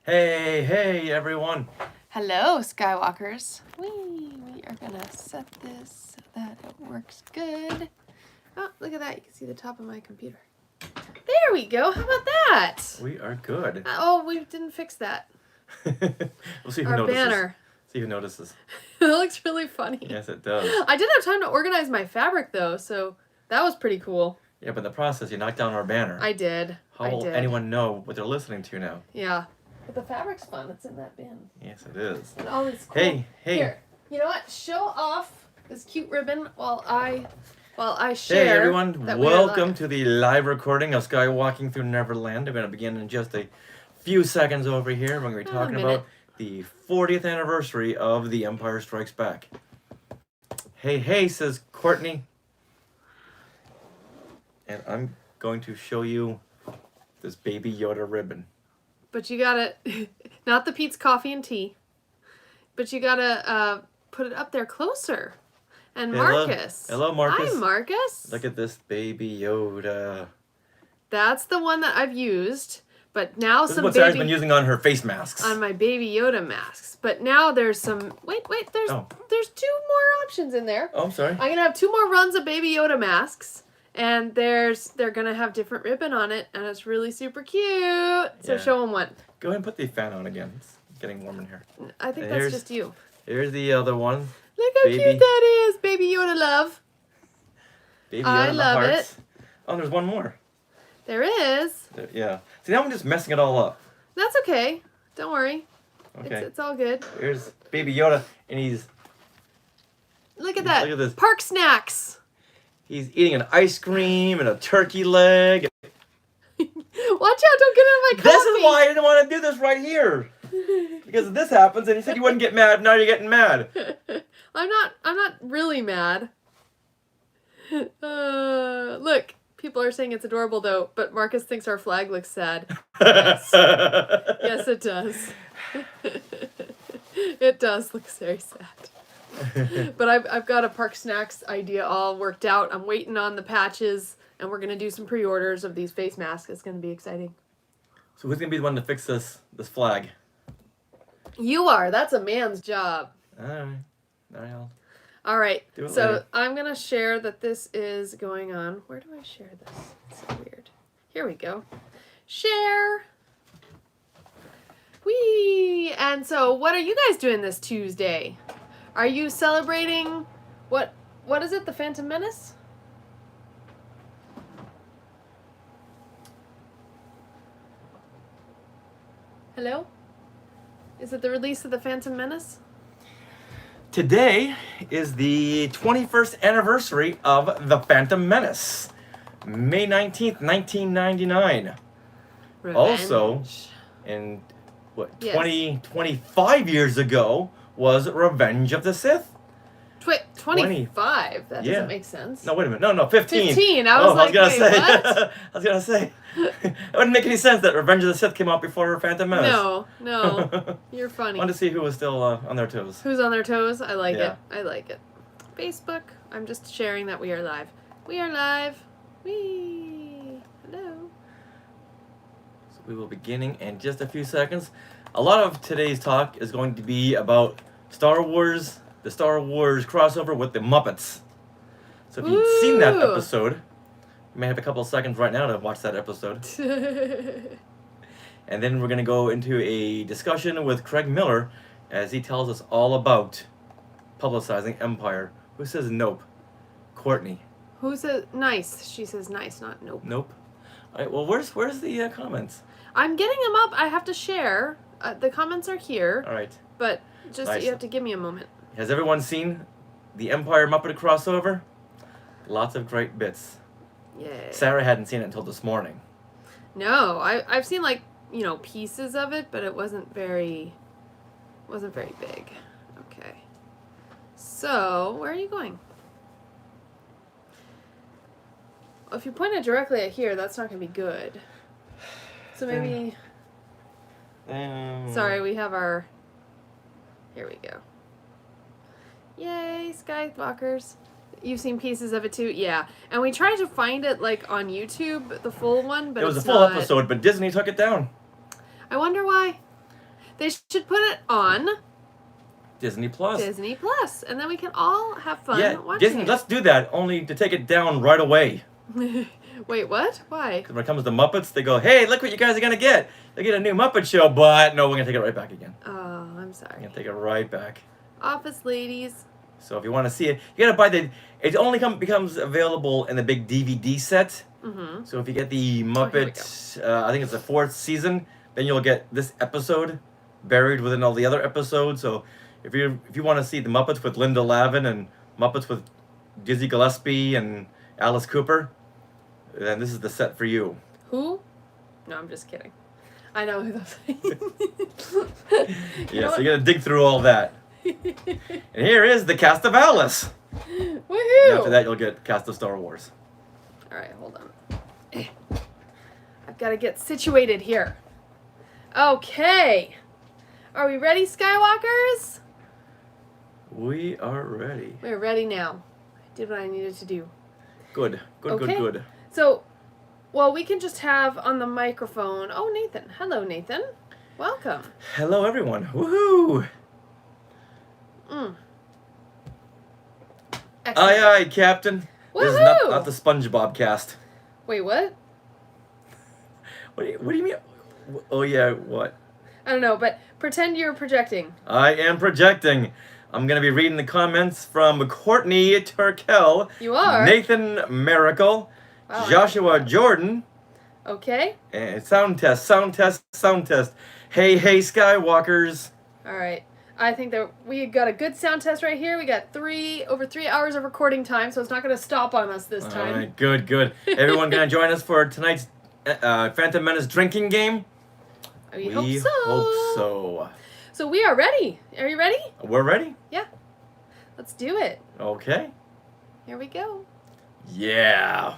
Hey, everyone. Hello, Skywalkers. We are going to set this so that it works good. Oh, look at that. You can see the top of my computer. There we go. How about that? We are good. We didn't fix that. We'll see who Our notices. banner. See who notices. It looks really funny. Yes, it does. I did have time to organize my fabric, though, so that was pretty cool. Yeah, but in the process, you knocked down our banner. I did. How will anyone know what they're listening to now? Yeah. But the fabric's fun. It's in that bin. Yes, it is. And all these cool... Hey. Here. You know what? Show off this cute ribbon while I share. Hey, everyone. Welcome to the live recording of Skywalking Through Neverland. I'm going to begin in just a few seconds over here. We're going to be talking about the 40th anniversary of The Empire Strikes Back. Hey, says Courtney. And I'm going to show you this Baby Yoda ribbon. But you gotta, not the Pete's Coffee and Tea, but you gotta put it up there closer. And Marcus. Hello, Marcus. Hi, Marcus. Look at this Baby Yoda. That's the one that I've used, but now this is what Sarah's been using on her face masks. On my Baby Yoda masks. But now there's some, wait, there's 2 more options in there. Oh, I'm sorry. I'm gonna have 2 more runs of Baby Yoda masks. And they're gonna have different ribbon on it, and it's really super cute. So show them one. Go ahead and put the fan on again. It's getting warm in here. I think that's just you. Here's the other one. Look how cute that is, Baby Yoda love. Baby Yoda I love it. Oh, there's one more. There is. Yeah. See, now I'm just messing it all up. That's okay. Don't worry. Okay. It's all good. Here's Baby Yoda, and he's. Look at that. Look at this. Park snacks. He's eating an ice cream and a turkey leg. Watch out, don't get in my coffee. This is why I didn't want to do this right here. Because if this happens, and you said you wouldn't get mad, now you're getting mad. I'm not really mad. Look, people are saying it's adorable though, but Marcus thinks our flag looks sad. Yes, yes it does. It does look very sad. But I've got a Park Snacks idea all worked out. I'm waiting on the patches, and we're gonna do some pre-orders of these face masks. It's gonna be exciting. So who's gonna be the one to fix this flag? You are. That's a man's job. All right. So later. I'm gonna share that this is going on. Where do I share this? It's so weird. Here we go. Share. Whee! And so, what are you guys doing this Tuesday? Are you celebrating what is it? The Phantom Menace? Hello? Is it the release of the Phantom Menace? Today is the 21st anniversary of The Phantom Menace. May 19th, 1999. Revenge. Also, in 25 years ago was Revenge of the Sith. 25? That doesn't make sense. No, wait a minute. No, 15. 15. I was like, wait, what? I was going to say. It wouldn't make any sense that Revenge of the Sith came out before Phantom Menace. No. You're funny. I wanted to see who was still on their toes. Who's on their toes? I like it. I like it. Facebook. I'm just sharing that we are live. We are live. Whee! Hello. So we will be beginning in just a few seconds. A lot of today's talk is going to be about Star Wars, the Star Wars crossover with the Muppets. So if you've seen that episode, you may have a couple of seconds right now to watch that episode. And then we're going to go into a discussion with Craig Miller as he tells us all about publicizing Empire. Who says nope? Courtney. Who says nice? She says nice, not nope. Nope. All right, well, where's the comments? I'm getting them up. I have to share. The comments are here. All right. But just you have to give me a moment. Has everyone seen the Empire Muppet crossover? Lots of great bits. Yay. Sarah hadn't seen it until this morning. No, I've seen pieces of it, but it wasn't very big. Okay. So, where are you going? If you point it directly at here, that's not going to be good. So maybe... Sorry, we have our... Here we go. Yay, Skywalkers. You've seen pieces of it too? Yeah. And we tried to find it on YouTube, the full one, but it was a full episode, but Disney took it down. I wonder why. They should put it on Disney Plus. Disney Plus, and then we can all have fun watching Disney. it. Let's do that. Only to take it down right away. Wait, what? Why? Because when it comes to Muppets, they go, "Hey, look what you guys are gonna get. They get a new Muppet show, but no, we're gonna take it right back again. Oh, I'm We're sorry. gonna take it right back." Office ladies. So if you want to see it, you gotta buy the. It only becomes available in the big DVD set. Mm-hmm. So if you get the here we Muppet, I think it's the 4th season, then you'll get this episode buried within all the other episodes. So if you want to see the Muppets with Linda Lavin and Muppets with Dizzy Gillespie and Alice Cooper, then this is the set for you. Who? No, I'm just kidding. I know who those are. Yeah, so you gotta dig through all that. And here is the cast of Alice. Woohoo! And after that, you'll get cast of Star Wars. All right, hold on. I've got to get situated here. Okay. Are we ready, Skywalkers? We are ready. We're ready now. I did what I needed to do. Good. Good. So, well, we can just have on the microphone. Oh, Nathan. Hello, Nathan. Welcome. Hello, everyone. Woohoo! Excellent. Aye, aye, Captain. This is Woohoo! not the Spongebob Cast. Wait, what? What do you mean? Oh, yeah, what? I don't know, but pretend you're projecting. I am projecting. I'm going to be reading the comments from Courtney Turkel, You are? Nathan Miracle, Wow. Joshua Jordan, Okay. and sound test. Hey, Skywalkers. All right. I think that we got a good sound test right here. We got over 3 hours of recording time, so it's not going to stop on us this time. All right, good. Everyone going to join us for tonight's Phantom Menace drinking game? We We hope so. hope so. So we are ready. Are you ready? We're ready? Yeah. Let's do it. Okay. Here we go. Yeah.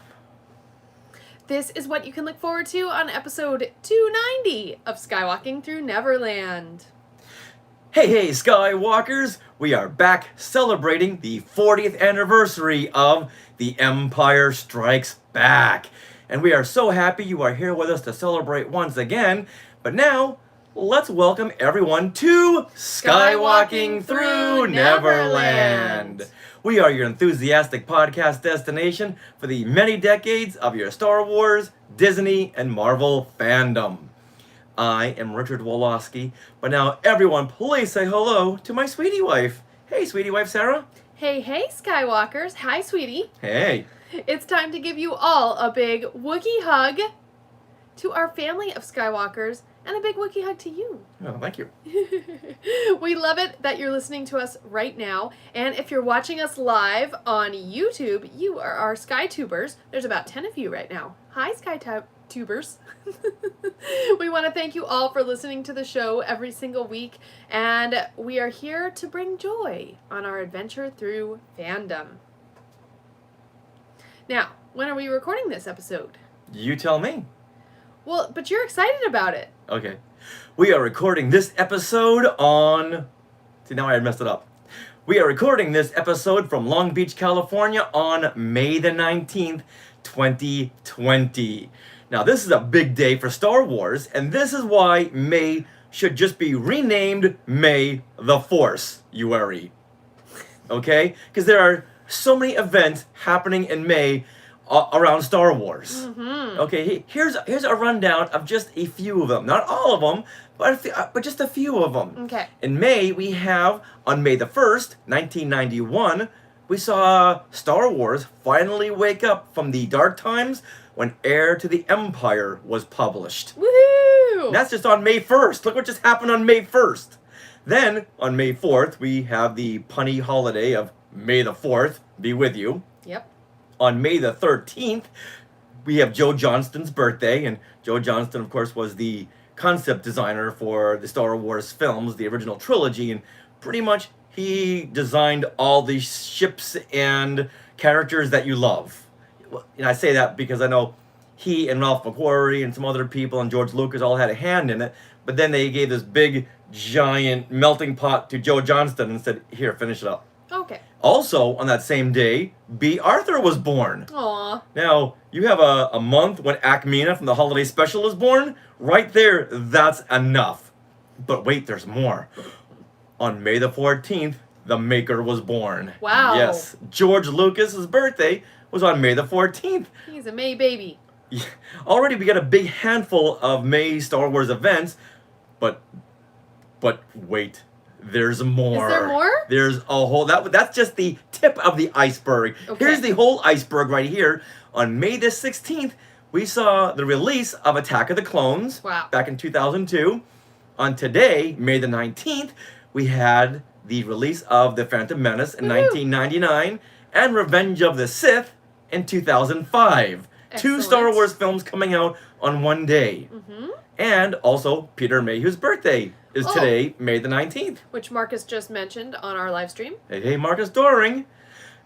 This is what you can look forward to on episode 290 of Skywalking Through Neverland. Hey, Skywalkers! We are back celebrating the 40th anniversary of The Empire Strikes Back. And we are so happy you are here with us to celebrate once again. But now, let's welcome everyone to Skywalking Through Neverland. We are your enthusiastic podcast destination for the many decades of your Star Wars, Disney, and Marvel fandom. I am Richard Woloski, but now everyone please say hello to my sweetie wife. Hey, sweetie wife Sarah. Hey, Skywalkers. Hi, sweetie. Hey. It's time to give you all a big Wookiee hug to our family of Skywalkers and a big Wookiee hug to you. Oh, thank you. We love it that you're listening to us right now. And if you're watching us live on YouTube, you are our SkyTubers. There's about 10 of you right now. Hi, SkyTubers. We want to thank you all for listening to the show every single week. And we are here to bring joy on our adventure through fandom. Now, when are we recording this episode? You tell me. Well, but you're excited about it. Okay. We are recording this episode on... See, now I messed it up. We are recording this episode from Long Beach, California on May the 19th, 2020. Now, this is a big day for Star Wars, and this is why May should just be renamed May the Force, you worry. Okay? Because there are so many events happening in May around Star Wars. Mm-hmm. Okay, here's a rundown of just a few of them. Not all of them, but just a few of them. Okay. In May, we have, on May the 1st, 1991, we saw Star Wars finally wake up from the dark times when Heir to the Empire was published. Woohoo! And that's just on May 1st. Look what just happened on May 1st. Then, on May 4th, we have the punny holiday of May the 4th be with you. Yep. On May the 13th, we have Joe Johnston's birthday, and Joe Johnston, of course, was the concept designer for the Star Wars films, the original trilogy, and pretty much he designed all the ships and characters that you love. And I say that because I know he and Ralph McQuarrie and some other people and George Lucas all had a hand in it, but then they gave this big, giant melting pot to Joe Johnston and said, here, finish it up. Okay. Also, on that same day, B. Arthur was born. Aw. Now, you have a month when Akmina from the Holiday Special is born. Right there, that's enough. But wait, there's more. On May the 14th, the Maker was born. Wow. Yes, George Lucas's birthday was on May the 14th. He's a May baby. Yeah. Already we got a big handful of May Star Wars events, but wait, there's more. Is there more? There's a whole that's just the tip of the iceberg. Okay. Here's the whole iceberg right here. On May the 16th, we saw the release of Attack of the Clones. Wow. Back in 2002. On today, May the 19th, we had the release of The Phantom Menace in Woo-hoo. 1999 and Revenge of the Sith in 2005. Two Star Excellent. Wars films coming out on one day. Mm-hmm. And also, Peter Mayhew's birthday is Oh. today, May the 19th. Which Marcus just mentioned on our live stream. Hey, Marcus Doring.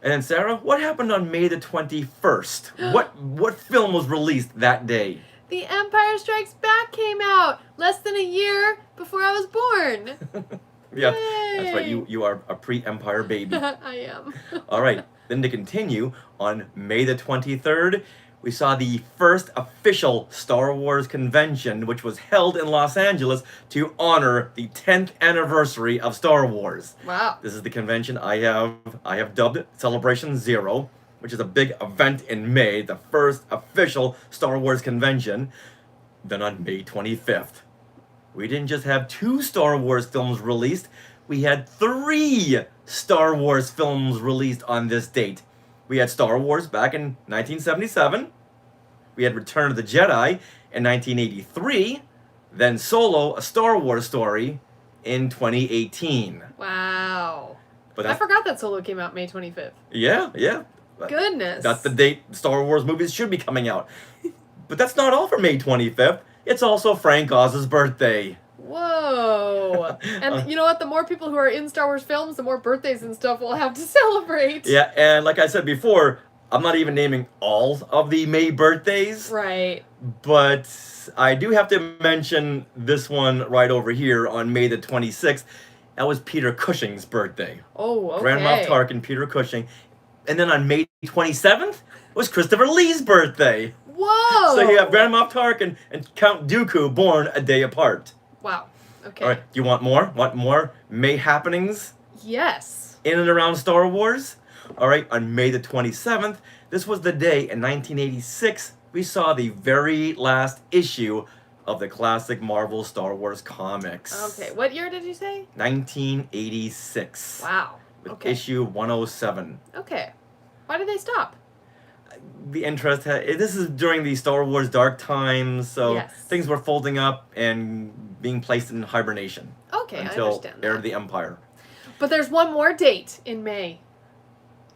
And Sarah, what happened on May the 21st? What film was released that day? The Empire Strikes Back came out less than a year before I was born. Yeah, that's right. Yay. You are a pre-Empire baby. I am. All right. Then to continue, on May the 23rd, we saw the first official Star Wars convention, which was held in Los Angeles to honor the 10th anniversary of Star Wars. Wow. This is the convention I have dubbed Celebration Zero, which is a big event in May, the first official Star Wars convention. Then on May 25th, we didn't just have 2 Star Wars films released, we had 3 Star Wars films released on this date. We had Star Wars back in 1977, we had Return of the Jedi in 1983, then Solo, a Star Wars story, in 2018. Wow. But I forgot that Solo came out May 25th. Yeah. Goodness. That's the date Star Wars movies should be coming out. But that's not all for May 25th. It's also Frank Oz's birthday. Whoa. And you know what? The more people who are in Star Wars films, the more birthdays and stuff we'll have to celebrate. Yeah, and like I said before, I'm not even naming all of the May birthdays. Right. But I do have to mention this one right over here on May the 26th. That was Peter Cushing's birthday. Oh, okay. Grand Moff Tarkin, Peter Cushing. And then on May 27th was Christopher Lee's birthday. Whoa. So you have Grand Moff Tarkin and Count Dooku born a day apart. Wow. Okay. All right, do you want more? Want more May happenings Yes. in and around Star Wars? All right, on May the 27th, this was the day in 1986 we saw the very last issue of the classic Marvel Star Wars comics. Okay. What year did you say? 1986. Wow. With Okay. issue 107. Okay. Why did they stop? The interest this is during the Star Wars dark times, so Yes. things were folding up and being placed in hibernation Okay, I until understand Heir that. of the Empire. But there's one more date in May.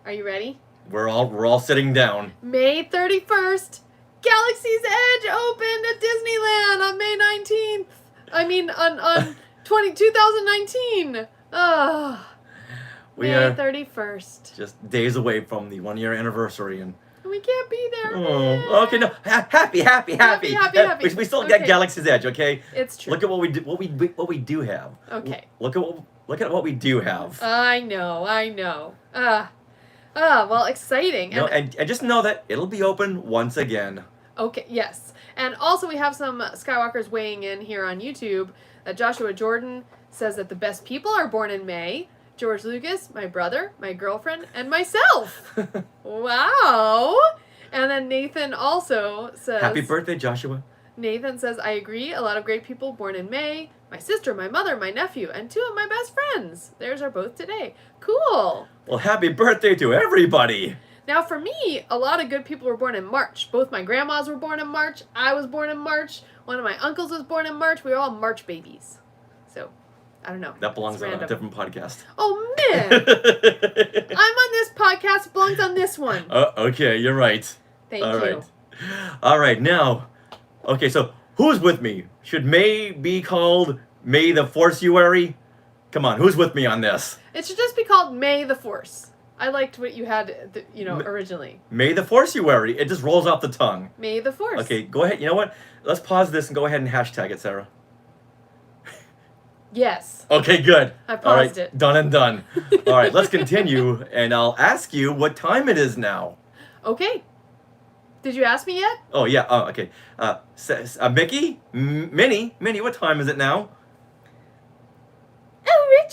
Are you ready? We're all sitting down. May 31st, Galaxy's Edge opened at Disneyland on May 19th. I mean, on 2019. Ah, We May are 31st. just days away from the 1-year anniversary, and We can't be there. oh, okay, no, happy. Happy. We still Okay. get Galaxy's Edge, okay? It's true. Look at what we do have. Okay. Look at what we do have. I know. Well, exciting. No, and just know that it'll be open once again. Okay, yes. And also we have some Skywalkers weighing in here on YouTube. Joshua Jordan says that the best people are born in May. George Lucas, my brother, my girlfriend, and myself. Wow. And then Nathan also says... Happy birthday, Joshua. Nathan says, I agree. A lot of great people born in May. My sister, my mother, my nephew, and 2 of my best friends. Theirs are both today. Cool. Well, happy birthday to everybody. Now, for me, a lot of good people were born in March. Both my grandmas were born in March. I was born in March. One of my uncles was born in March. We were all March babies. So, I don't know. That belongs It's on a random. different podcast. Oh, man. I'm on this podcast. It belongs on this one. Okay, you're right. Thank All you. right. All right, now, okay, so who's with me? Should May be called May the Forceuary? Come on, who's with me on this? It should just be called May the Force. I liked what you had, originally. May the Forceuary. It just rolls off the tongue. May the Force. Okay, go ahead. You know what? Let's pause this and go ahead and hashtag it, Sarah. Yes. Okay, good. I All paused right, it. done and done. All right, let's continue, and I'll ask you what time it is now. Okay. Did you ask me yet? Oh, yeah, okay. Mickey? Minnie, what time is it now?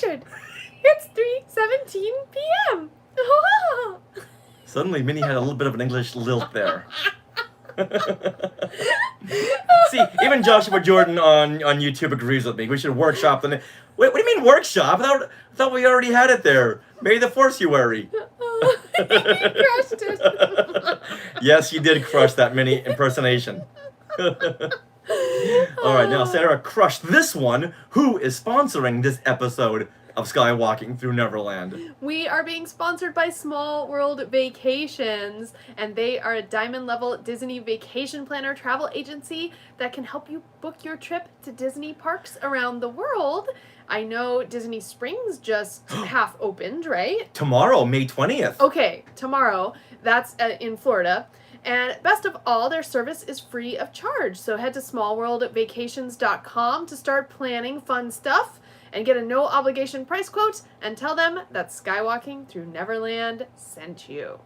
Richard. It's 3:17 p.m. Suddenly, Minnie had a little bit of an English lilt there. See, even Joshua Jordan on YouTube agrees with me. We should workshop the name. Wait, what do you mean workshop? I thought we already had it there. May the Force-you-wary. You crushed it. Yes, you did crush that Minnie impersonation. All right, now Sarah crushed this one. Who is sponsoring this episode of Skywalking Through Neverland? We are being sponsored by Small World Vacations, and they are a diamond level Disney vacation planner travel agency that can help you book your trip to Disney parks around the world. I know Disney Springs just half opened, right? Tomorrow, May 20th. Okay, tomorrow. That's in Florida. And best of all, their service is free of charge. So head to smallworldvacations.com to start planning fun stuff and get a no obligation price quote and tell them that Skywalking Through Neverland sent you.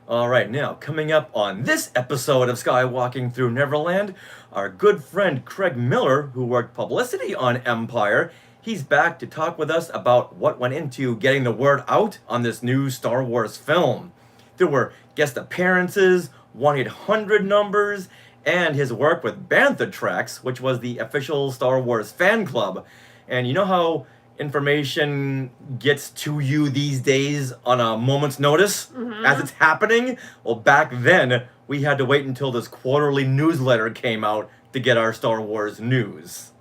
All right, now coming up on this episode of Skywalking Through Neverland, our good friend Craig Miller, who worked publicity on Empire, he's back to talk with us about what went into getting the word out on this new Star Wars film. There were guest appearances, 1-800 numbers, and his work with Bantha Tracks, which was the official Star Wars fan club. And you know how information gets to you these days on a moment's notice as it's happening? Well, back then, we had to wait until this quarterly newsletter came out to get our Star Wars news.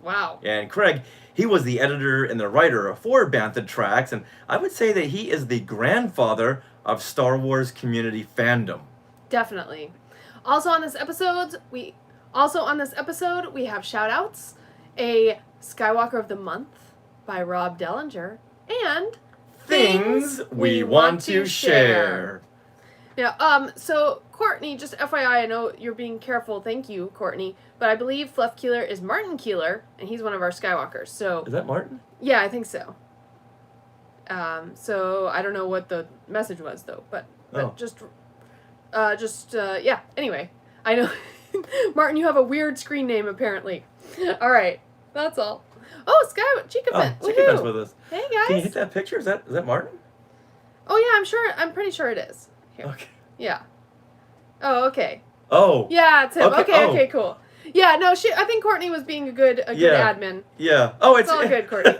Wow. And Craig, he was the editor and the writer for Bantha Tracks, and I would say that he is the grandfather of Star Wars community fandom. Definitely. Also on this episode, we have shout-outs, a Skywalker of the Month by Rob Dellinger, and Things we want to share. Yeah, so Courtney, just FYI, I know you're being careful, thank you, Courtney, but I believe Fluff Keeler is Martin Keeler, and he's one of our Skywalkers, so... Is that Martin? Yeah, I think so. So I don't know what the message was, though, but yeah, anyway, I know, Martin, you have a weird screen name, apparently. All right, that's all. Oh, Chica Fence. Chica Fence with us. Hey, guys. Can you hit that picture? Is that Martin? Oh, yeah, I'm pretty sure it is. Here. Okay. Yeah. Oh, okay. Oh. Yeah, it's him. Okay, Okay, cool. Yeah, no, I think Courtney was being a good admin. Yeah. Oh, it's all good, Courtney.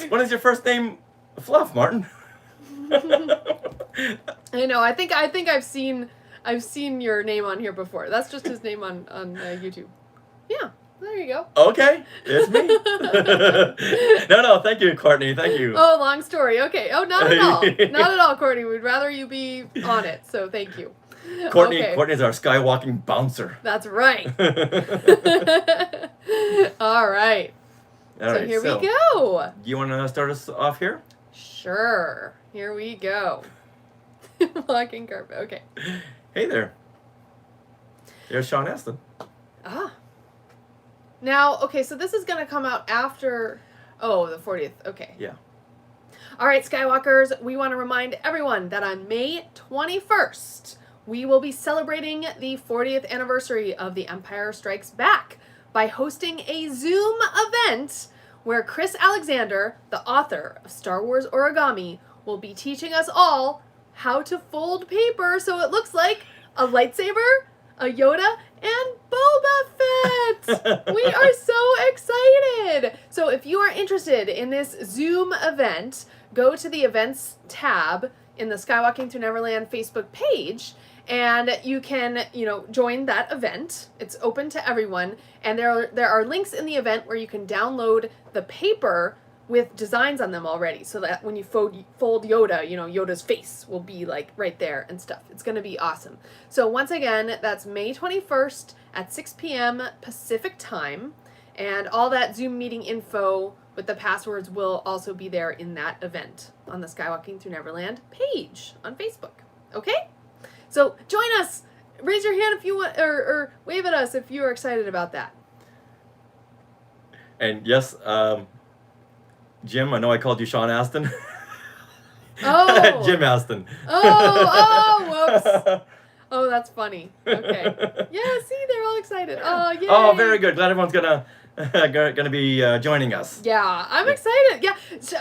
When is your first name Fluff, Martin? I know. I think I've seen your name on here before. That's just his name on YouTube. Yeah. There you go. Okay, it's me. No, thank you, Courtney. Thank you. Oh, long story. Okay. Oh, not at all. Not at all, Courtney. We'd rather you be on it. So thank you. Courtney's our skywalking bouncer. That's right. All right. So here we go. You want to start us off here? Sure. Here we go. Walking carpet. Okay. Hey there. There's Sean Astin. Ah. Now, okay, so this is going to come out after... Oh, the 40th. Okay. Yeah. All right, Skywalkers, we want to remind everyone that on May 21st, we will be celebrating the 40th anniversary of The Empire Strikes Back by hosting a Zoom event where Chris Alexander, the author of Star Wars Origami, will be teaching us all how to fold paper so it looks like a lightsaber, a Yoda, and Boba Fett! We are so excited! So if you are interested in this Zoom event, go to the events tab in the Skywalking Through Neverland Facebook page, and you can, join that event. It's open to everyone, and there are links in the event where you can download the paper with designs on them already, so that when you fold Yoda, Yoda's face will be like right there and stuff. It's going to be awesome. So once again, that's May 21st at 6 p.m. Pacific time, and all that Zoom meeting info with the passwords will also be there in that event on the Skywalking Through Neverland page on Facebook. Okay? So join us. Raise your hand if you want, or wave at us if you are excited about that. And yes, Jim, I know I called you Sean Astin. Oh. Jim Astin. Whoops. Oh, that's funny. Okay. Yeah, see, they're all excited. Oh, yay. Oh, very good. Glad everyone's gonna going to be joining us. Yeah, I'm excited. Yeah,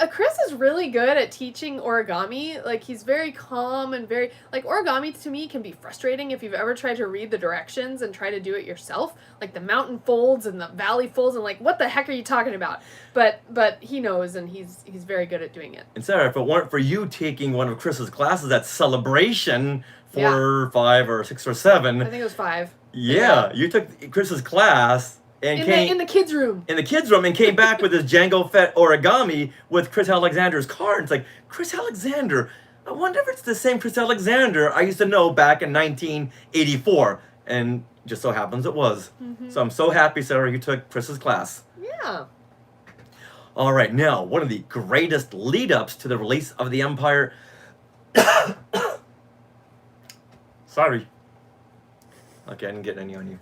Chris is really good at teaching origami. Like, he's very calm and very, like, origami to me can be frustrating if you've ever tried to read the directions and try to do it yourself. Like, the mountain folds and the valley folds and, like, what the heck are you talking about? But he knows, and he's very good at doing it. And Sarah, if it weren't for you taking one of Chris's classes at Celebration 4, 5, or 6 or 7. I think it was 5. Yeah, you took Chris's class. And in the kids' room. In the kids' room, and came back with his Django Fett origami with Chris Alexander's card. It's like, Chris Alexander, I wonder if it's the same Chris Alexander I used to know back in 1984. And just so happens it was. Mm-hmm. So I'm so happy, Sarah, you took Chris's class. Yeah. All right, now, one of the greatest lead-ups to the release of the Empire... Sorry. Okay, I didn't get any on you.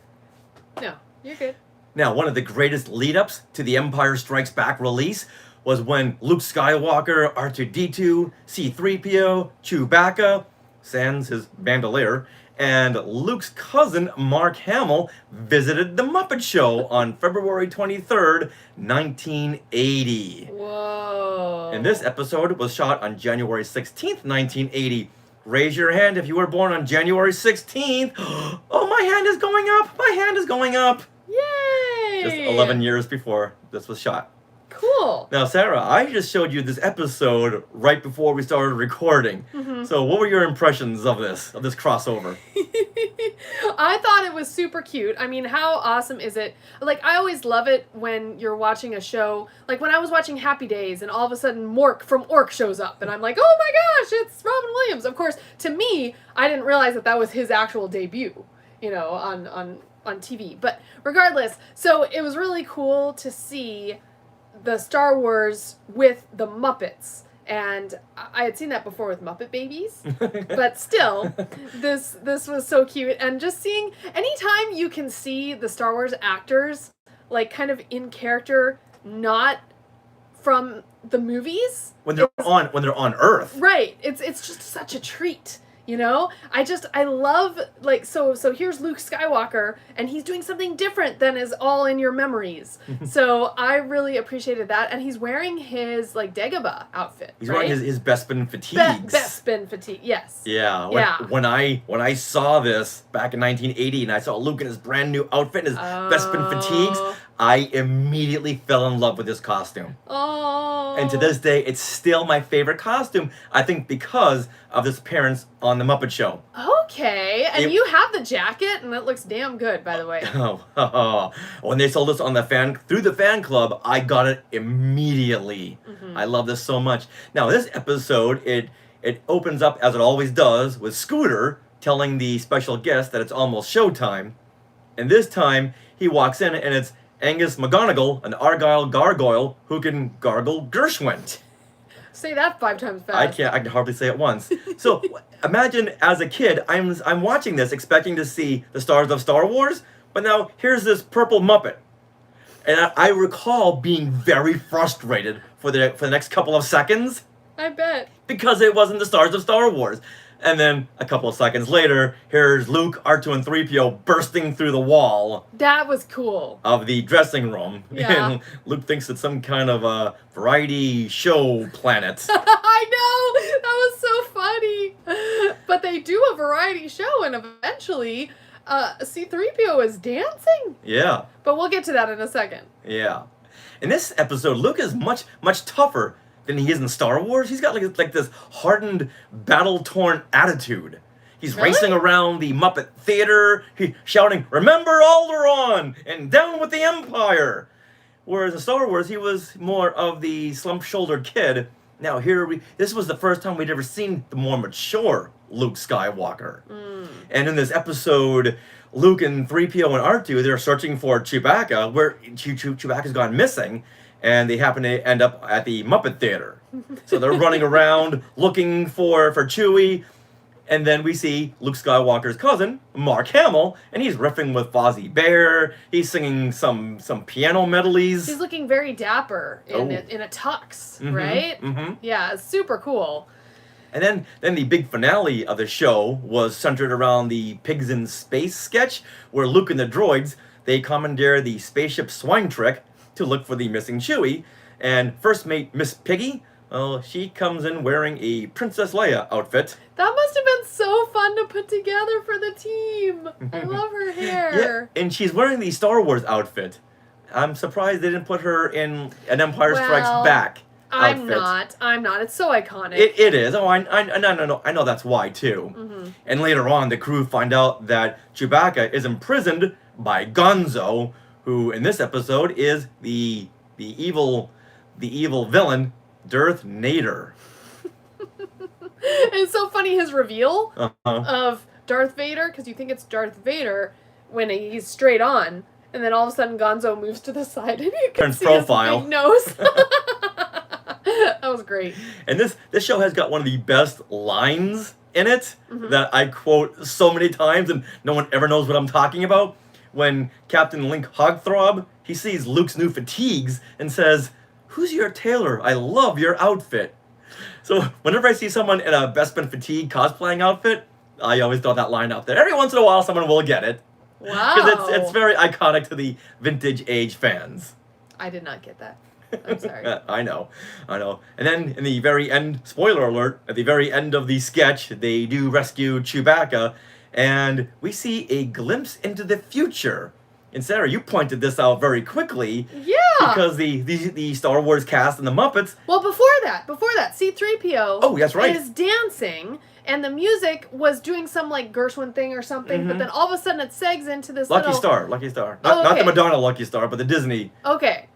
No, you're good. Now, one of the greatest lead-ups to the Empire Strikes Back release was when Luke Skywalker, R2-D2, C-3PO, Chewbacca, sans his bandolier, and Luke's cousin, Mark Hamill, visited the Muppet Show on February 23rd, 1980. Whoa. And this episode was shot on January 16th, 1980. Raise your hand if you were born on January 16th. Oh, my hand is going up! My hand is going up! Yay! Just 11 years before this was shot. Cool. Now, Sarah, I just showed you this episode right before we started recording. Mm-hmm. So what were your impressions of this crossover? I thought it was super cute. I mean, how awesome is it? Like, I always love it when you're watching a show. Like, when I was watching Happy Days and all of a sudden Mork from Ork shows up. And I'm like, oh my gosh, it's Robin Williams. Of course, to me, I didn't realize that was his actual debut, on TV. But regardless, so it was really cool to see the Star Wars with the Muppets. And I had seen that before with Muppet Babies, but still, this was so cute. And just seeing, anytime you can see the Star Wars actors, like, kind of in character, not from the movies. When they're on Earth. Right. It's just such a treat. I love, like, so here's Luke Skywalker, and he's doing something different than is all in your memories. So I really appreciated that, and he's wearing his, like, Dagobah outfit. He's wearing his Bespin fatigues. Bespin fatigue, yes. Yeah. When I saw this back in 1980, and I saw Luke in his brand new outfit and his Bespin fatigues, I immediately fell in love with this costume. Oh. And to this day, it's still my favorite costume, I think because of this appearance on the Muppet Show. Okay, and you have the jacket, and it looks damn good, by the way. When they sold this on through the fan club, I got it immediately. Mm-hmm. I love this so much. Now, this episode, it opens up, as it always does, with Scooter telling the special guest that it's almost showtime. And this time, he walks in, and it's Angus McGonagall, an Argyle gargoyle who can gargle Gershwin. Say that 5 times fast. I can hardly say it once. So imagine as a kid, I'm watching this expecting to see the stars of Star Wars, but now here's this purple Muppet. And I recall being very frustrated for the next couple of seconds. I bet. Because it wasn't the stars of Star Wars. And then a couple of seconds later, here's Luke, R2, and 3PO bursting through the wall. That was cool. Of the dressing room. Yeah. And Luke thinks it's some kind of a variety show planet. I know! That was so funny. But they do a variety show, and eventually C-3PO is dancing. Yeah. But we'll get to that in a second. Yeah. In this episode, Luke is much, much tougher than he is in Star Wars. He's got like this hardened, battle-torn attitude. He's racing around the Muppet Theater, shouting, "Remember Alderaan!" and "Down with the Empire!" Whereas in Star Wars, he was more of the slump-shouldered kid. Now this was the first time we'd ever seen the more mature Luke Skywalker. And in this episode, Luke and 3PO and R2, they're searching for Chewbacca, where Chewbacca's gone missing. And they happen to end up at the Muppet Theater. So they're running around looking for Chewie. And then we see Luke Skywalker's cousin, Mark Hamill, and he's riffing with Fozzie Bear. He's singing some piano medleys. He's looking very dapper in a tux, right? Mm-hmm. Yeah, it's super cool. And then the big finale of the show was centered around the Pigs in Space sketch, where Luke and the droids, they commandeer the spaceship swine trick to look for the missing Chewie. And first mate Miss Piggy, well, she comes in wearing a Princess Leia outfit. That must have been so fun to put together for the team. I love her hair. Yeah, and she's wearing the Star Wars outfit. I'm surprised they didn't put her in an Empire Strikes Back outfit. I'm not. It's so iconic. It is. Oh, I know that's why too. Mm-hmm. And later on, the crew find out that Chewbacca is imprisoned by Gonzo, who in this episode is the evil villain, Darth Nader. It's so funny his reveal Uh-huh. of Darth Vader, because you think it's Darth Vader when he's straight on, and then all of a sudden Gonzo moves to the side and you can Turns see profile. his big nose. That was great. And this show has got one of the best lines in it Mm-hmm. that I quote so many times, and no one ever knows what I'm talking about. When Captain Link Hogthrob, he sees Luke's new fatigues and says, "Who's your tailor? I love your outfit." So whenever I see someone in a Bespin Fatigue cosplaying outfit, I always throw that line out there. Every once in a while, someone will get it. Wow. Because it's very iconic to the vintage age fans. I did not get that. I'm sorry. I know. And then in the very end, spoiler alert, at the very end of the sketch, they do rescue Chewbacca, and we see a glimpse into the future. And Sarah, you pointed this out very quickly. Yeah. Because the Star Wars cast and the Muppets. Well, before that, C-3PO Oh, that's right. is dancing, and the music was doing some, like, Gershwin thing or something, but then all of a sudden it segs into this Lucky little... Star. Not okay. the Madonna Lucky Star, but the Disney. Okay.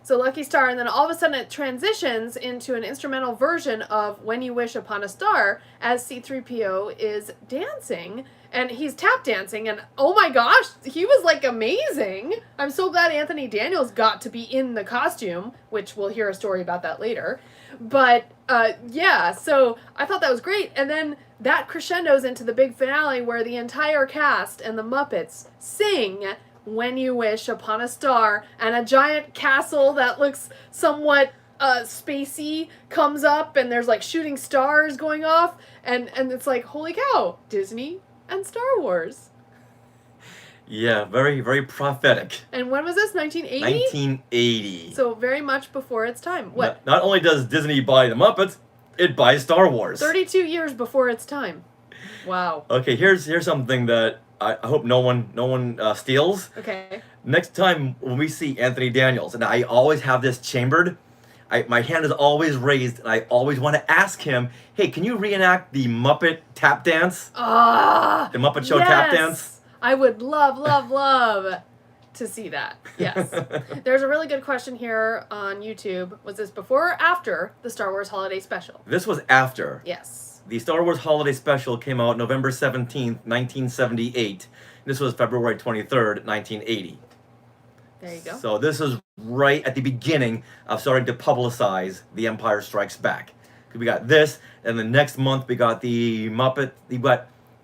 So Lucky Star, and then all of a sudden it transitions into an instrumental version of When You Wish Upon a Star as C-3PO is dancing, and he's tap dancing, and oh my gosh, he was like amazing. I'm so glad Anthony Daniels got to be in the costume, which we'll hear a story about that later. But yeah, so I thought that was great, and then that crescendos into the big finale where the entire cast and the Muppets sing When You Wish Upon a Star, and a giant castle that looks somewhat spacey comes up, and there's like shooting stars going off, and it's like, holy cow, Disney and Star Wars. Yeah, very, very prophetic. And when was this? 1980? 1980. So very much before its time. What? Not only does Disney buy the Muppets, it buys Star Wars. 32 years before its time. Wow. Okay, here's something that I hope no one steals. Okay. Next time when we see Anthony Daniels, and I always have this chambered, my hand is always raised, and I always want to ask him, hey, can you reenact the Muppet tap dance? Ah! The Muppet Show tap dance? I would love to see that. Yes. There's a really good question here on YouTube. Was this before or after the Star Wars Holiday Special? This was after. Yes. The Star Wars Holiday Special came out November 17th, 1978. This was February 23rd, 1980. There you go. So this is right at the beginning of starting to publicize The Empire Strikes Back. We got this, and the next month we got the Muppet.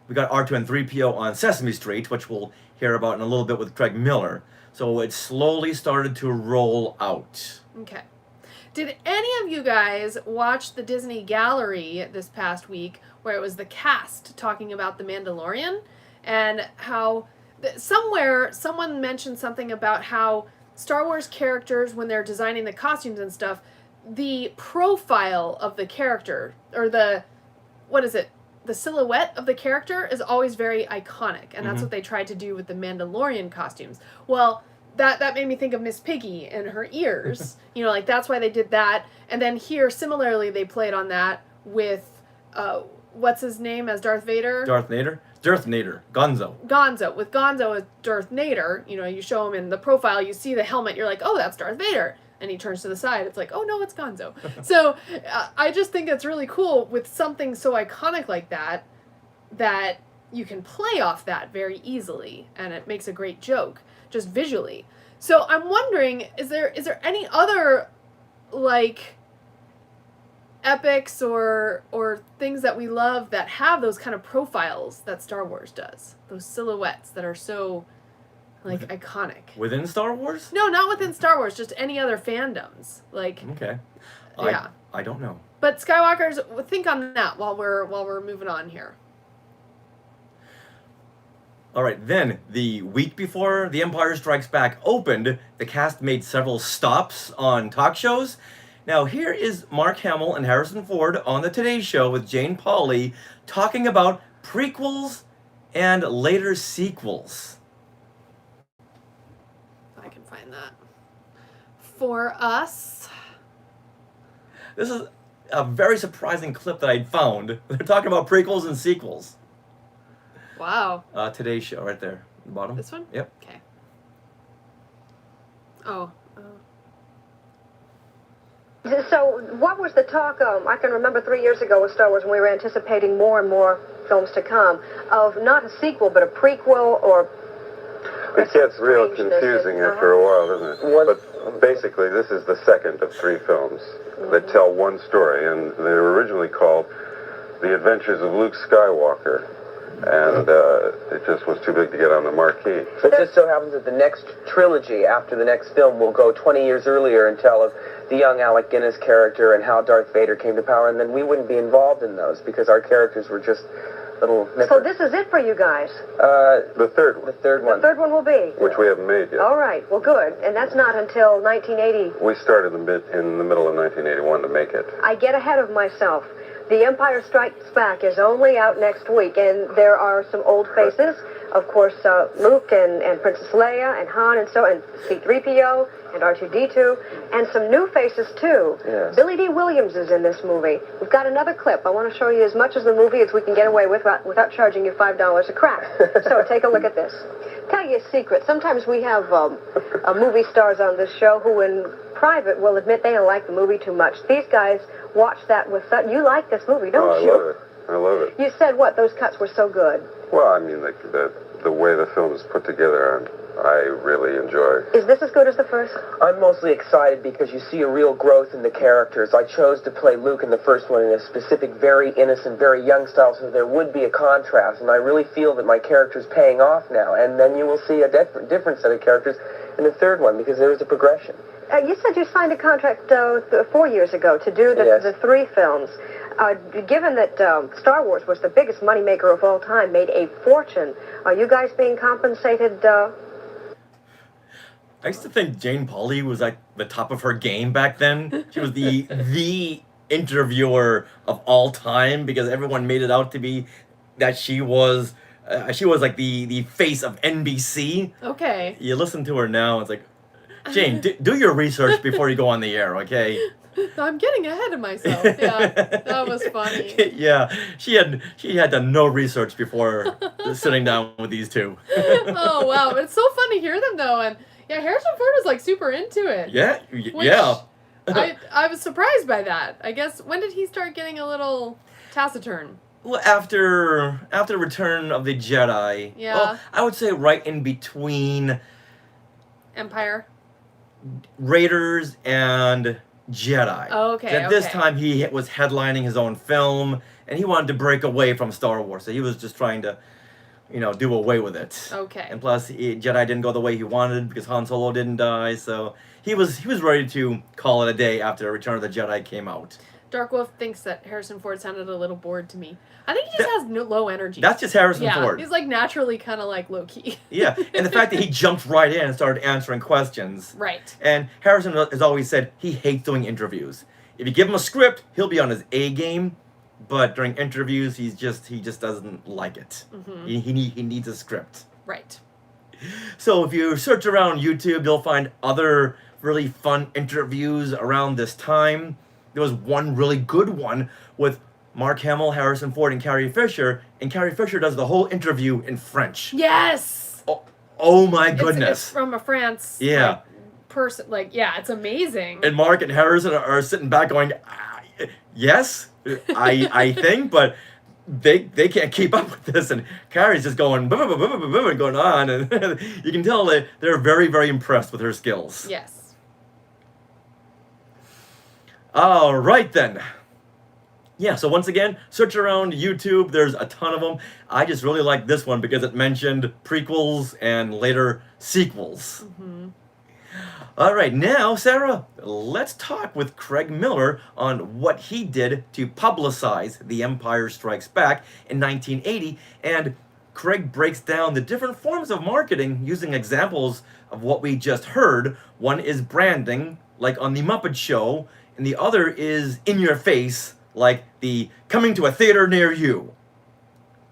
We got R2 and 3PO on Sesame Street, which we'll hear about in a little bit with Craig Miller. So it slowly started to roll out. Okay. Did any of you guys watch the Disney Gallery this past week where it was the cast talking about The Mandalorian and how somewhere someone mentioned something about how Star Wars characters, when they're designing the costumes and stuff, the profile of the character, or the silhouette of the character is always very iconic, and that's what they tried to do with the Mandalorian costumes. Well, that made me think of Miss Piggy and her ears. Like that's why they did that. And then here, similarly, they played on that with, what's his name as Darth Vader? Darth Nader? Darth Nader. Gonzo. With Gonzo as Darth Nader, you show him in the profile, you see the helmet, you're like, oh, that's Darth Vader. And he turns to the side, it's like, oh no, it's Gonzo. So I just think it's really cool with something so iconic like that you can play off that very easily, and it makes a great joke, just visually. So I'm wondering, is there any other, like, epics or things that we love that have those kind of profiles that Star Wars does? Those silhouettes that are so, like, iconic. Within Star Wars? No, not within Star Wars, just any other fandoms. Like, okay. Yeah. I don't know. But Skywalkers, think on that while we're moving on here. All right, then, the week before The Empire Strikes Back opened, the cast made several stops on talk shows. Now, here is Mark Hamill and Harrison Ford on the Today Show with Jane Pauley talking about prequels and later sequels. If I can find that for us. This is a very surprising clip that I found. They're talking about prequels and sequels. Wow. Today's Show, right there, at the bottom. This one? Yep. Okay. Oh. So, what was the talk? I can remember 3 years ago with Star Wars when we were anticipating more and more films to come, of not a sequel, but a prequel or... It gets real confusing after a while, doesn't it? But basically, this is the second of 3 films that tell one story, and they were originally called The Adventures of Luke Skywalker. And it just was too big to get on the marquee. It just so happens that the next trilogy after the next film will go 20 years earlier and tell of the young Alec Guinness character and how Darth Vader came to power, and then we wouldn't be involved in those because our characters were just little nippers. So this is it for you guys? The third one. The third one. The third one will be? Which we haven't made yet. All right, well, good. And that's not until 1980. We started in the middle of 1981 to make it. I get ahead of myself. The Empire Strikes Back is only out next week, and there are some old faces. Of course, Luke and Princess Leia and Han and C-3PO and R2-D2, and some new faces, too. Yes. Billy D. Williams is in this movie. We've got another clip. I want to show you as much of the movie as we can get away with without charging you $5 a crack. So take a look at this. Tell you a secret. Sometimes we have movie stars on this show who in private will admit they don't like the movie too much. These guys watch that with... You like this movie, don't you? I love it. I love it. You said what? Those cuts were so good. Well, I mean, the way the film is put together, I really enjoy. Is this as good as the first? I'm mostly excited because you see a real growth in the characters. I chose to play Luke in the first one in a specific, very innocent, very young style, so there would be a contrast, and I really feel that my character's paying off now, and then you will see a different set of characters in the third one because there is a progression. You said you signed a contract 4 years ago to do Yes. the 3 films. Given that Star Wars was the biggest moneymaker of all time, made a fortune, are you guys being compensated? I used to think Jane Pauley was like the top of her game back then. She was the interviewer of all time because everyone made it out to be that she was like the face of NBC. Okay. You listen to her now, it's like, Jane, do your research before you go on the air, okay? I'm getting ahead of myself. Yeah, that was funny. Yeah, she had done no research before sitting down with these two. Oh wow, but it's so fun to hear them though, and yeah, Harrison Ford was like super into it. Yeah, Which yeah. I was surprised by that. I guess when did he start getting a little taciturn? Well, after Return of the Jedi. Yeah. Well, I would say right in between Empire. Raiders and Jedi. Oh, okay. At this okay. time, he was headlining his own film, and he wanted to break away from Star Wars. So he was just trying to, do away with it. Okay. And plus, Jedi didn't go the way he wanted because Han Solo didn't die. So he was ready to call it a day after Return of the Jedi came out. Dark Wolf thinks that Harrison Ford sounded a little bored to me. I think he just has low energy. That's just Harrison Ford. He's like naturally kind of like low key. Yeah, and the fact that he jumped right in and started answering questions. Right. And Harrison has always said he hates doing interviews. If you give him a script, he'll be on his A game, but during interviews, he just doesn't like it. Mm-hmm. He needs a script. Right. So if you search around YouTube, you'll find other really fun interviews around this time. There was one really good one with Mark Hamill, Harrison Ford, and Carrie Fisher, and Carrie Fisher does the whole interview in French. Yes. Oh my goodness! It's from a France. Yeah. Person, it's amazing. And Mark and Harrison are sitting back going, yes, I think, but they can't keep up with this, and Carrie's just going and going on, and you can tell that they're very, very impressed with her skills. Yes. All right then. Yeah, so once again, search around YouTube. There's a ton of them. I just really like this one because it mentioned prequels and later sequels. Mm-hmm. All right, now, Sarah, let's talk with Craig Miller on what he did to publicize The Empire Strikes Back in 1980 and Craig breaks down the different forms of marketing using examples of what we just heard. One is branding, like on the Muppet Show, and the other is in your face, like the coming to a theater near you.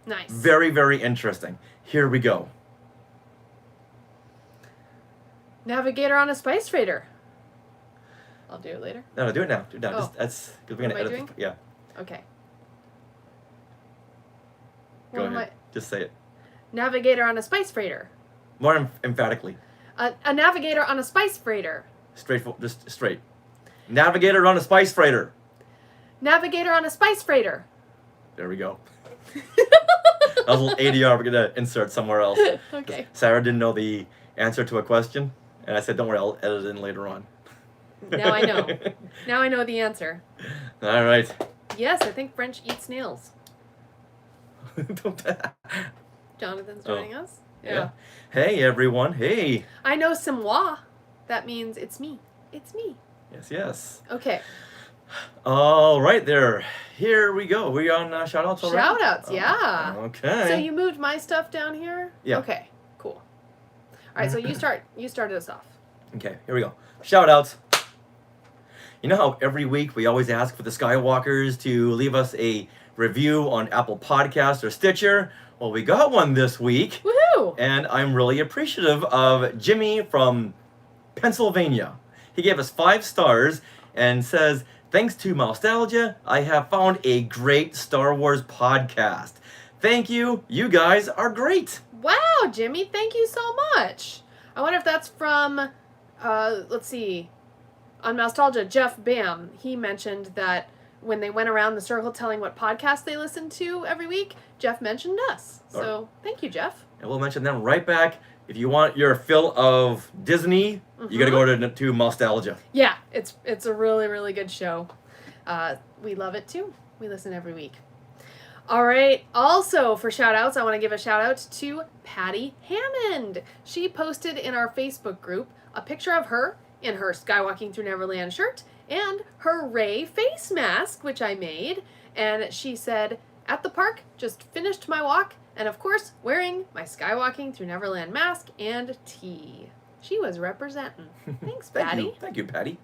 Nice. Very, very interesting. Here we go. Navigator on a spice freighter. I'll do it later. No, do it now. Do it now. Oh. Just, that's because we're What gonna am I edit. doing? Yeah. Okay. Go What am ahead. Just say it Navigator on a spice freighter. more emphatically. A navigator on a spice freighter. Just straight. Navigator on a spice freighter. Navigator on a spice freighter. There we go. That was a little ADR we're gonna insert somewhere else. Okay. Sarah didn't know the answer to a question, and I said, "Don't worry, I'll edit it in later on." Now I know. Now I know the answer. All right. Yes, I think French eats snails. Don't. Jonathan's joining us. Yeah. Hey everyone. Hey. I know c'est moi. That means it's me. It's me. Yes. Yes. Okay. All right there. Here we go. We on shoutouts already? Shoutouts, yeah. Okay. So you moved my stuff down here? Yeah. Okay, cool. All right, so you started us off. Okay, here we go. Shoutouts. You know how every week we always ask for the Skywalkers to leave us a review on Apple Podcasts or Stitcher? Well, we got one this week. Woohoo! And I'm really appreciative of Jimmy from Pennsylvania. He gave us 5 stars and says, "Thanks to nostalgia, I have found a great Star Wars podcast. Thank you. You guys are great." Wow, Jimmy, thank you so much. I wonder if that's from, let's see, on Nostalgia, Jeff Bam. He mentioned that when they went around the circle telling what podcast they listened to every week, Jeff mentioned us. So thank you, Jeff. And we'll mention them right back. If you want your fill of Disney, you got to go to Nostalgia. Yeah, it's a really, really good show. We love it too. We listen every week. All right. Also, for shout-outs, I want to give a shout-out to Patty Hammond. She posted in our Facebook group a picture of her in her Skywalking Through Neverland shirt and her Rey face mask, which I made. And she said, "At the park, just finished my walk, and of course, wearing my Skywalking Through Neverland mask and tee." She was representing. Thanks, Patty. Thank you, Patty.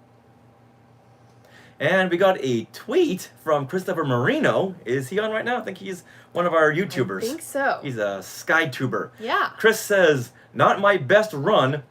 And we got a tweet from Christopher Marino. Is he on right now? I think he's one of our YouTubers. I think so. He's a SkyTuber. Yeah. Chris says, "Not my best run."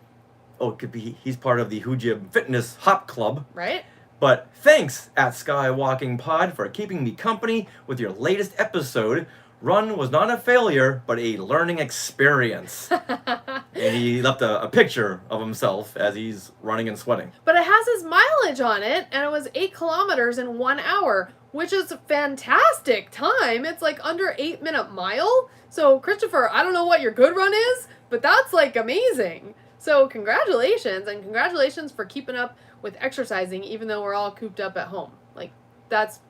Oh, it could be he's part of the Hujib Fitness Hop Club. Right? But thanks at Skywalking Pod for keeping me company with your latest episode. Run was not a failure, but a learning experience. And he left a picture of himself as he's running and sweating. But it has his mileage on it, and it was 8 kilometers in 1 hour, which is a fantastic time. It's like under 8-minute mile. So, Christopher, I don't know what your good run is, but that's like amazing. So, congratulations, and congratulations for keeping up with exercising, even though we're all cooped up at home. Like, that's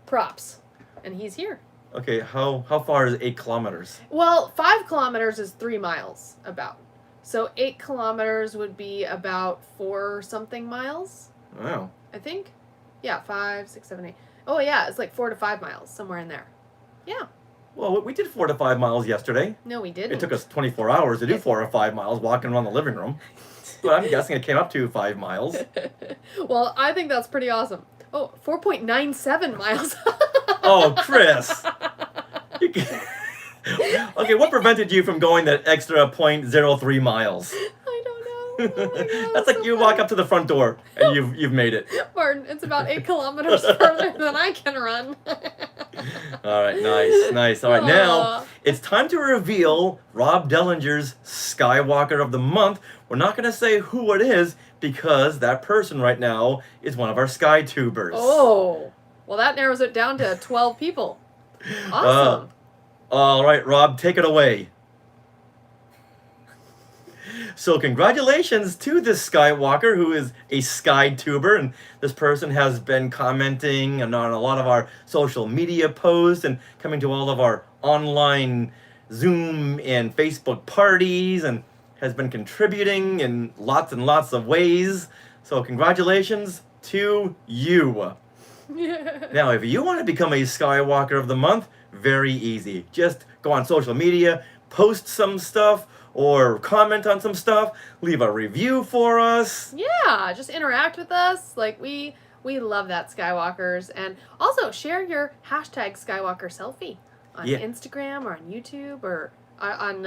props. And he's here. Okay, how far is 8 kilometers? Well, 5 kilometers is 3 miles, about. So 8 kilometers would be about 4-something miles, Wow. I think. Yeah, 5, 6, 7, 8. Oh, yeah, it's like 4 to 5 miles, somewhere in there. Yeah. Well, we did 4 to 5 miles yesterday. No, we didn't. It took us 24 hours to do 4 or 5 miles walking around the living room. But I'm guessing it came up to 5 miles. Well, I think that's pretty awesome. Oh, 4.97 miles. Oh, Chris. Okay, what prevented you from going that extra 0.03 miles? I don't know. Oh my God, That's like so you funny. walk up to the front door and you've made it. Martin, it's about 8 kilometers further than I can run. All right, nice. All right, now Aw. it's time to reveal Rob Dellinger's Skywalker of the Month. We're not going to say who it is because that person right now is one of our SkyTubers. Oh, well, that narrows it down to 12 people. Awesome. All right, Rob, take it away. So congratulations to this Skywalker who is a SkyTuber, and this person has been commenting on a lot of our social media posts and coming to all of our online Zoom and Facebook parties and has been contributing in lots and lots of ways. So congratulations to you. Now, if you want to become a Skywalker of the Month, very easy. Just go go on social media, post some stuff, or comment on some stuff, leave a review for us. Yeah, just interact with us. Like, we love that, Skywalkers. And also, share your hashtag Skywalker selfie on Instagram or on YouTube or on,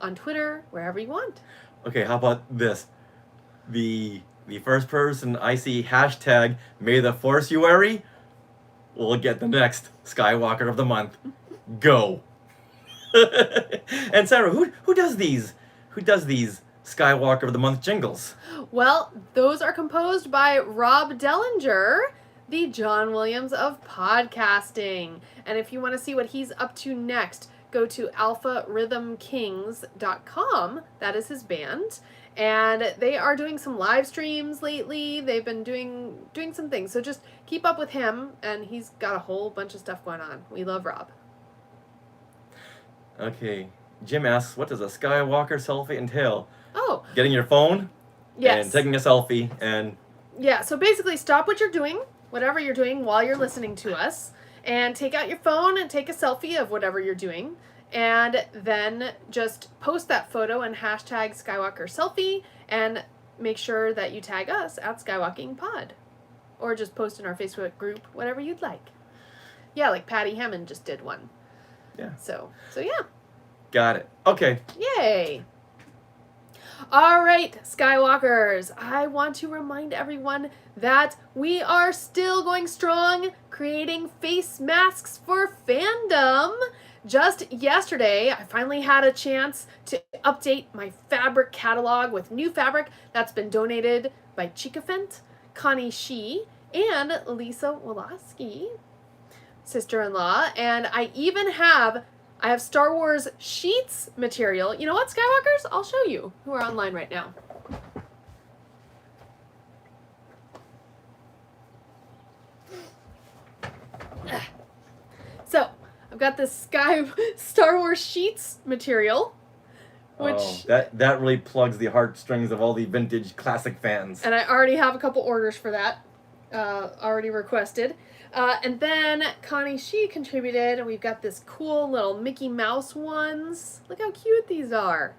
on Twitter, wherever you want. Okay, how about this? The first person I see hashtag May the Force You Weary will get the next Skywalker of the month. Go. And Sarah, who does these? Who does these Skywalker of the month jingles? Well, those are composed by Rob Dellinger, the John Williams of podcasting. And if you want to see what he's up to next, go to alpharhythmkings.com. That is his band. And they are doing some live streams lately. They've been doing some things. So just keep up with him, and he's got a whole bunch of stuff going on. We love Rob. Okay. Jim asks, what does a Skywalker selfie entail? Oh. Getting your phone Yes. and taking a selfie and... Yeah, so basically stop what you're doing, whatever you're doing while you're listening to us, and take out your phone and take a selfie of whatever you're doing. And then just post that photo and hashtag Skywalker selfie and make sure that you tag us at Skywalking Pod. Or just post in our Facebook group, whatever you'd like. Yeah, like Patty Hammond just did one. Yeah. So yeah. Got it. Okay. Yay. All right, Skywalkers, I want to remind everyone that we are still going strong creating face masks for fandom. Just yesterday, I finally had a chance to update my fabric catalog with new fabric that's been donated by Chikafent, Connie Shee, and Lisa Woloski, sister-in-law. And I have Star Wars sheets material. You know what, Skywalkers? I'll show you who are online right now. So, I've got this Star Wars sheets material, which... that really plugs the heartstrings of all the vintage classic fans. And I already have a couple orders for that, already requested. And then Connie Shee contributed, and we've got this cool little Mickey Mouse ones. Look how cute these are.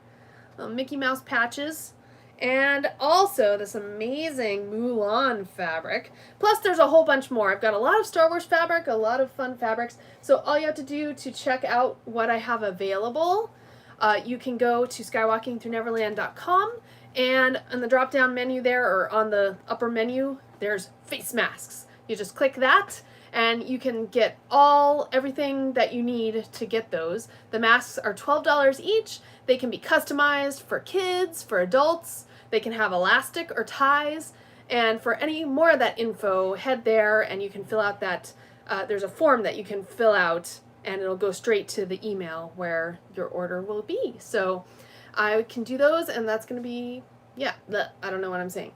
Little Mickey Mouse patches. And also this amazing Mulan fabric. Plus there's a whole bunch more. I've got a lot of Star Wars fabric, a lot of fun fabrics. So all you have to do to check out what I have available, you can go to skywalkingthroughneverland.com, and on the drop-down menu there, or on the upper menu, there's face masks. You just click that, and you can get everything that you need to get those. The masks are $12 each. They can be customized for kids, for adults. They can have elastic or ties. And for any more of that info, head there and you can fill out that, there's a form that you can fill out, and it'll go straight to the email where your order will be. So I can do those, and that's going to be, I don't know what I'm saying.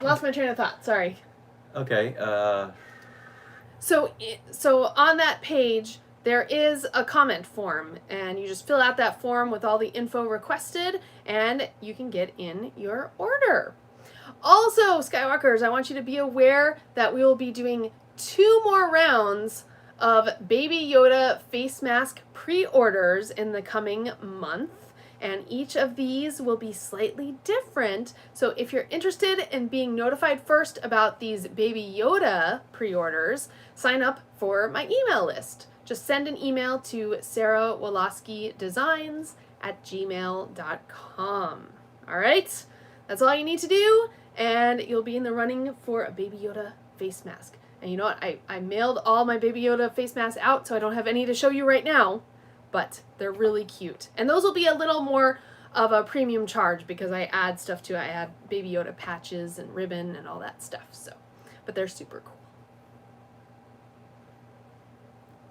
Lost my train of thought, sorry. Okay, So on that page, there is a comment form, and you just fill out that form with all the info requested, and you can get in your order. Also, Skywalkers, I want you to be aware that we will be doing 2 more rounds of Baby Yoda face mask pre-orders in the coming month. And each of these will be slightly different. So if you're interested in being notified first about these Baby Yoda pre-orders, sign up for my email list. Just send an email to sarahwoloskidesigns@gmail.com. All right? That's all you need to do, and you'll be in the running for a Baby Yoda face mask. And you know what? I mailed all my Baby Yoda face masks out, so I don't have any to show you right now. But they're really cute. And those will be a little more of a premium charge because I add stuff to it. I add Baby Yoda patches and ribbon and all that stuff. So, but they're super cool.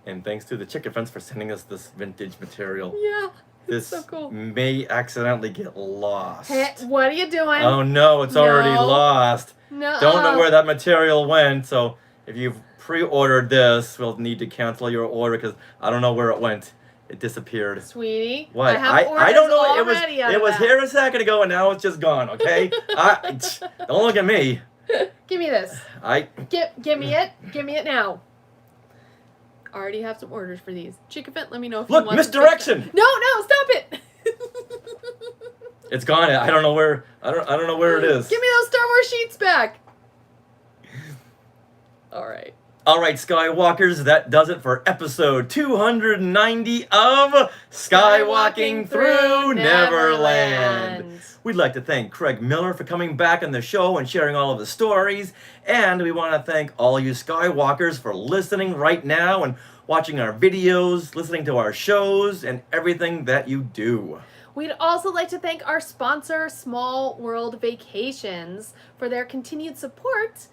and thanks to the Chicken Fence for sending us this vintage material. Yeah, This it's so cool. may accidentally get lost. Hey, what are you doing? Oh no, it's already No. lost. No. Don't know where that material went, so if you've pre-ordered this, we'll need to cancel your order because I don't know where it went. It disappeared. Sweetie, What? I have orders I don't know. already It was out of here a second ago and now it's just gone. Okay. Don't look at me. that. Give me this. Give me it. Give me it now. already have some orders for these. Chickafit, let me know if Look, you want misdirection! No, stop it! It's gone. I don't know where. I don't know where it is. Give me those Star Wars sheets back. All right. All right, Skywalkers, that does it for episode 290 of Skywalking Through Neverland. We'd like to thank Craig Miller for coming back on the show and sharing all of the stories. And we want to thank all you Skywalkers for listening right now and watching our videos, listening to our shows, and everything that you do. We'd also like to thank our sponsor, Small World Vacations, for their continued support.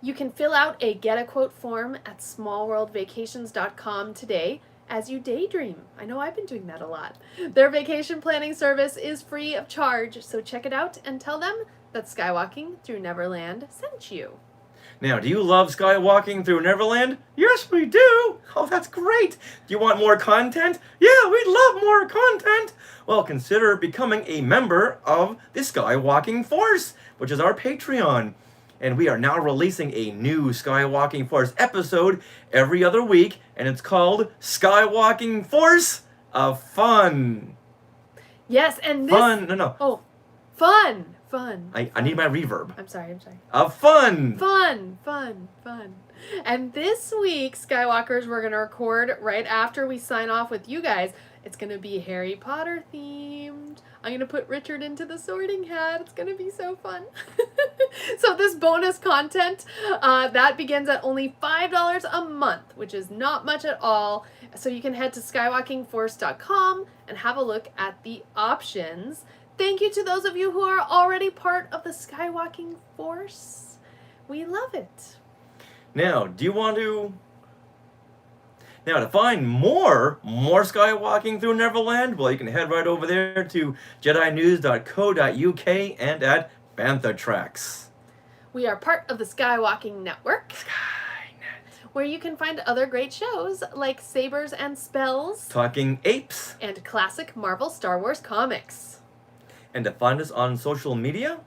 You can fill out a Get a Quote form at smallworldvacations.com today as you daydream. I know I've been doing that a lot. Their vacation planning service is free of charge, so check it out and tell them that Skywalking Through Neverland sent you. Now, do you love Skywalking Through Neverland? Yes, we do! Oh, that's great! Do you want more content? Yeah, we'd love more content! Well, consider becoming a member of the Skywalking Force, which is our Patreon. And we are now releasing a new Skywalking Force episode every other week, and it's called Skywalking Force of Fun. Yes, and this... No. Oh, fun. I need my reverb. I'm sorry. Of fun. Fun. And this week, Skywalkers, we're going to record right after we sign off with you guys. It's going to be Harry Potter themed. I'm going to put Richard into the sorting hat. It's going to be so fun. So this bonus content, that begins at only $5 a month, which is not much at all. So you can head to skywalkingforce.com and have a look at the options. Thank you to those of you who are already part of the Skywalking Force. We love it. Now, do you want to... Now, to find more Skywalking Through Neverland, well, you can head right over there to JediNews.co.uk and at Bantha Tracks. We are part of the Skywalking Network, where you can find other great shows like Sabers and Spells, Talking Apes, and classic Marvel Star Wars comics. And to find us on social media,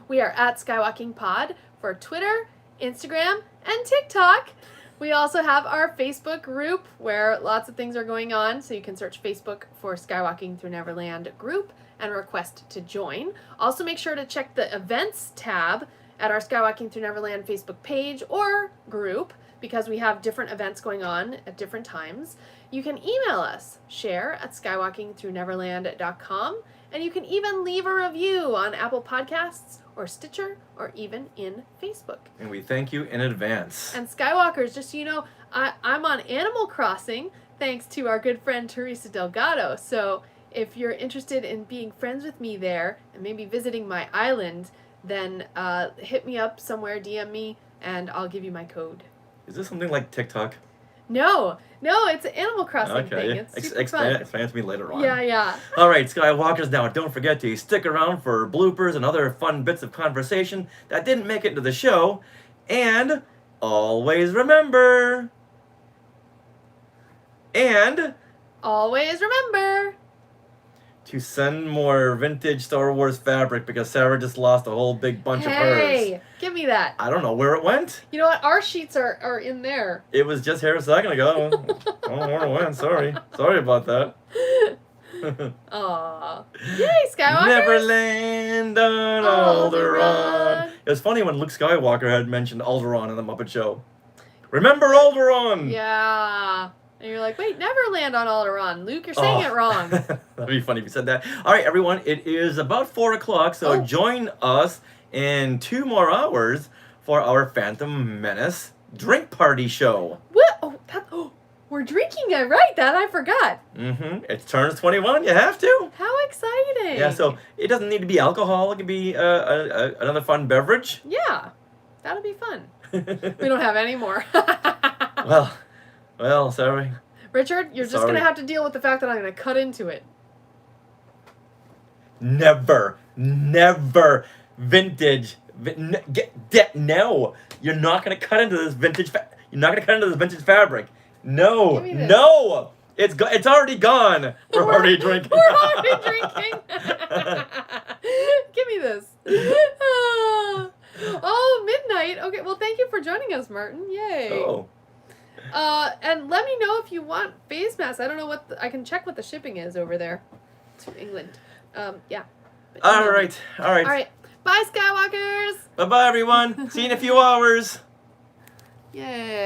we are at Skywalking Pod for Twitter, Instagram, and TikTok. We also have our Facebook group where lots of things are going on, so you can search Facebook for Skywalking Through Neverland group and request to join. Also make sure to check the events tab at our Skywalking Through Neverland Facebook page or group because we have different events going on at different times. You can email us, share@skywalkingthroughneverland.com, and you can even leave a review on Apple Podcasts or Stitcher, or even in Facebook. And we thank you in advance. And Skywalkers, just so you know, I'm on Animal Crossing, thanks to our good friend Teresa Delgado. So if you're interested in being friends with me there, and maybe visiting my island, then hit me up somewhere, DM me, and I'll give you my code. Is this something like TikTok? No, it's an Animal Crossing thing. It's super fun. Explain it to me later on. Yeah. All right, Skywalkers, now don't forget to stick around for bloopers and other fun bits of conversation that didn't make it into the show. And always remember... to send more vintage Star Wars fabric because Sarah just lost a whole big bunch of hers. Hey, give me that. I don't know where it went. You know what? Our sheets are in there. It was just here a second ago. I don't know where it went. Sorry about that. Aww. Yay, Skywalker! Neverland on Alderaan. It was funny when Luke Skywalker had mentioned Alderaan in the Muppet Show. Remember Alderaan! Yeah. And you're like, wait, Neverland on Alderaan. Luke, you're saying it wrong. That'd be funny if you said that. All right, everyone, it is about 4 o'clock, so join us in 2 more hours for our Phantom Menace drink party show. What? We're drinking. I write that. I forgot. It turns 21. You have to. How exciting. Yeah, so it doesn't need to be alcohol. It can be another fun beverage. Yeah, that'll be fun. We don't have any more. Well, sorry. Richard, you're just going to have to deal with the fact that I'm going to cut into it. Never vintage. No, you're not going to cut into this vintage. You're not going to cut into this vintage fabric. No, it's already gone. We're already drinking. We're already drinking. Give me this. Oh, midnight. Okay, well, thank you for joining us, Martin. Yay. Oh. And let me know if want face masks. I don't know what I can check what the shipping is over there to England. Yeah. But All right. All right. Bye, Skywalkers. Bye bye, everyone. See you in a few hours. Yay.